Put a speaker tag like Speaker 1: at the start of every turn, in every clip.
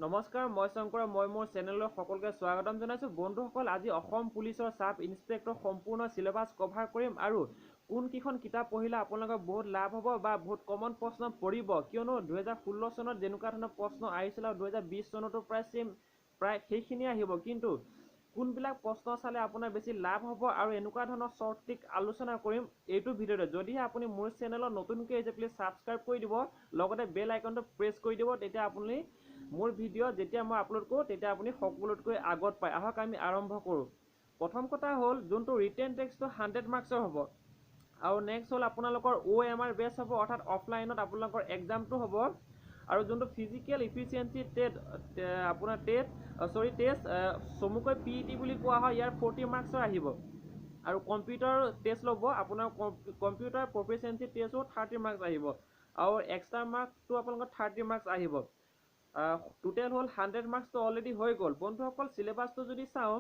Speaker 1: নমস্কাৰ, মই শংকৰ, মই মোৰ চেনেলৰ সকলোকে স্বাগতম জনাইছোঁ। বন্ধুসকল, আজি অসম পুলিচৰ সাব ইন্সপেক্টৰ সম্পূৰ্ণ সিলেবাস কভাৰ কৰিম আৰু কোনকেইখন কিতাপ পঢ়িলে আপোনালোকৰ বহুত লাভ হ'ব বা বহুত কমন প্ৰশ্ন পৰিব, কিয়নো 2016 চনত যেনেকুৱা ধৰণৰ প্ৰশ্ন আহিছিল আৰু 2020 চনতো প্ৰায় সেইখিনিয়ে আহিব, কিন্তু কোনবিলাক প্ৰশ্ন চালে আপোনাৰ বেছি লাভ হ'ব আৰু এনেকুৱা ধৰণৰ শ্বৰ্ট ট্ৰিক আলোচনা কৰিম এইটো ভিডিঅ'তে। যদিহে আপুনি মোৰ চেনেলত নতুনকৈ আহিছে, প্লিজ ছাবস্ক্ৰাইব কৰি দিব, লগতে বেল আইকনটো প্ৰেছ কৰি দিব, তেতিয়া আপুনি মোৰ ভিডিঅ' যেতিয়া মই আপলোড কৰোঁ তেতিয়া আপুনি সকলোতকৈ আগত পায়। আহক আমি আৰম্ভ কৰোঁ। প্ৰথম কথা হ'ল, যোনটো ৰিটেন টেক্সটটো 100 মাৰ্কছৰ হ'ব আৰু নেক্সট হ'ল আপোনালোকৰ OMR বেছ হ'ব, অৰ্থাৎ অফলাইনত আপোনালোকৰ এক্সামটো হ'ব। আৰু যোনটো ফিজিকেল ইফিচিয়েঞ্চি টেষ্ট চমুকৈ PET বুলি কোৱা হয়, ইয়াৰ 40 মাৰ্কছৰ আহিব। আৰু কম্পিউটাৰ টেষ্ট ল'ব, আপোনাৰ কম্পিউটাৰ প্ৰফিচিয়েঞ্চি টেষ্টো 30 মাৰ্কছ আহিব আৰু এক্সট্ৰা মাৰ্কটো আপোনালোকৰ 30 মাৰ্কছ আহিব। টোটেল হ'ল 100 মাৰ্কছটো অলৰেডি হৈ গ'ল। বন্ধুসকল, চিলেবাছটো যদি চাওঁ,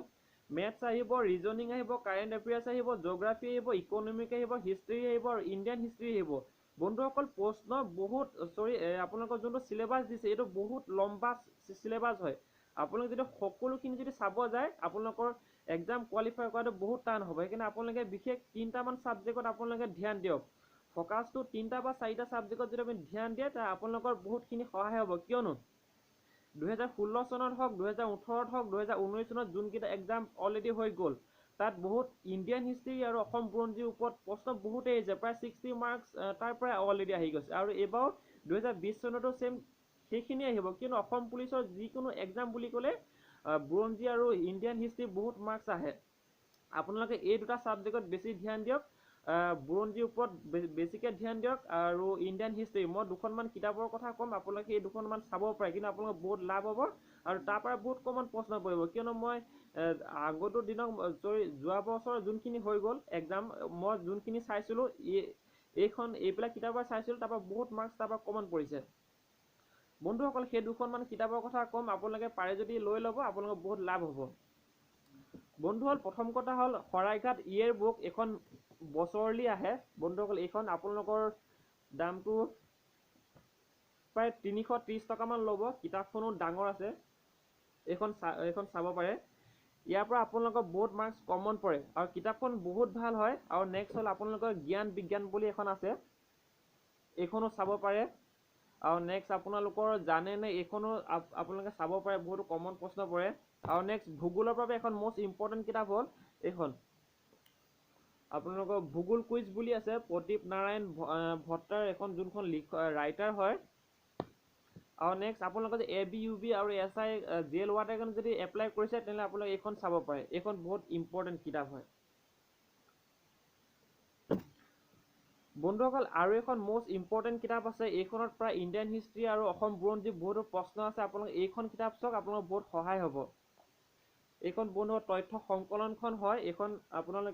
Speaker 1: মেথছ আহিব, ৰিজনিং আহিব, কাৰেণ্ট এফেয়াৰ্ছ আহিব, জিঅ'গ্ৰাফী আহিব, ইকনমিক আহিব, হিষ্ট্ৰী আহিব আৰু ইণ্ডিয়ান হিষ্ট্ৰী আহিব। বন্ধুসকল, প্ৰশ্ন আপোনালোকৰ যোনটো চিলেবাছ দিছে এইটো বহুত লম্বা চিলেবাছ হয়। আপোনালোকে যদি সকলোখিনি যদি চাব যায়, আপোনালোকৰ এক্সাম কোৱালিফাই কৰাটো বহুত টান হ'ব। সেইকাৰণে আপোনালোকে বিশেষ 3টামান ছাবজেক্টত আপোনালোকে ধ্যান দিয়ক। ফ'কাছটো 3টা বা 4টা ছাবজেক্টত যদি আপুনি ধ্যান দিয়ে, তেতিয়া আপোনালোকৰ বহুতখিনি সহায় হ'ব। কিয়নো 2016 চনত হওক, 2018 হওক, 2019 চনত যোনকেইটা এক্সাম অলৰেডি হৈ গ'ল, তাত বহুত ইণ্ডিয়ান হিষ্ট্ৰী আৰু অসম বুৰঞ্জীৰ ওপৰত প্ৰশ্ন বহুতেই আহিছে, প্ৰায় 60 মাৰ্কছ তাৰ পৰাই অলৰেডি আহি গৈছে। আৰু এইবাৰ 2020 চনতো ছেম সেইখিনি আহিব, কিয়নো অসম পুলিচৰ যিকোনো এক্সাম বুলি ক'লে বুৰঞ্জী আৰু ইণ্ডিয়ান হিষ্ট্ৰী বহুত মাৰ্কছ আহে। আপোনালোকে এই দুটা ছাবজেক্টত বেছি ধ্যান দিয়ক, বুৰঞ্জীৰ ওপৰত বেছিকৈ ধ্যান দিয়ক আৰু ইণ্ডিয়ান হিষ্ট্ৰী। মই দুখনমান কিতাপৰ কথা ক'ম, আপোনালোকে এই দুখনমান চাব পাৰে, কিন্তু আপোনালোকৰ বহুত লাভ হ'ব আৰু তাৰ পৰা বহুত কমন প্ৰশ্ন পৰিব। কিয়নো মই আগতো যোৱা বছৰ যোনখিনি হৈ গ'ল এক্সাম, মই যোনখিনি চাইছিলোঁ এইবিলাক কিতাপৰ চাইছিলোঁ, তাৰ পৰা বহুত মাৰ্কছ তাৰ পৰা কমন পৰিছে। বন্ধুসকল, সেই দুখনমান কিতাপৰ কথা ক'ম, আপোনালোকে পাৰে যদি লৈ ল'ব, আপোনালোকৰ বহুত লাভ হ'ব। বন্ধুসকল, প্ৰথম কথা হ'ল শৰাইঘাট ইয়েৰ বুক, এখন বছৰলি আহে। বন্ধুসকল, এইখন আপোনালোকৰ দামটো প্ৰায় 330 টকামান ল'ব। কিতাপখনো ডাঙৰ আছে, এইখন চাব পাৰে। ইয়াৰ পৰা আপোনালোকৰ বহুত মাৰ্কছ কমন পৰে আৰু কিতাপখন বহুত ভাল হয়। আৰু নেক্সট হ'ল আপোনালোকৰ জ্ঞান বিজ্ঞান বুলি এখন আছে, এইখনো চাব পাৰে। আৰু নেক্সট আপোনালোকৰ জানেনে, এইখনো আপোনালোকে চাব পাৰে, বহুতো কমন প্ৰশ্ন পৰে। আৰু নেক্সট ভূগোলৰ বাবে এখন মষ্ট ইম্পৰ্টেণ্ট কিতাপ হ'ল এইখন, আপোনালোকৰ ভূগোল কুইজ বুলি আছে, প্ৰদীপ নাৰায়ণ ভট্টাৰ এখন যোনখন ৰাইটাৰ হয়। আৰু নেক্সট আপোনালোকে যদি AB UB আৰু SI জেল ৱাটাৰ যদি এপ্লাই কৰিছে, তেনেহ'লে আপোনালোকে এইখন চাব পাৰে, এইখন বহুত ইম্পৰ্টেণ্ট কিতাপ হয়। বন্ধুসকল, আৰু এখন মষ্ট ইম্পৰ্টেণ্ট কিতাপ আছে, এইখনত প্ৰায় ইণ্ডিয়ান হিষ্ট্ৰী আৰু অসম বুৰঞ্জী বহুতো প্ৰশ্ন আছে। আপোনালোকে এইখন কিতাপ চাওক, আপোনালোকৰ বহুত সহায় হ'ব। এইখন বন্ধু তথ্য সংকলনখন হয়, এইখন আপোনালোকে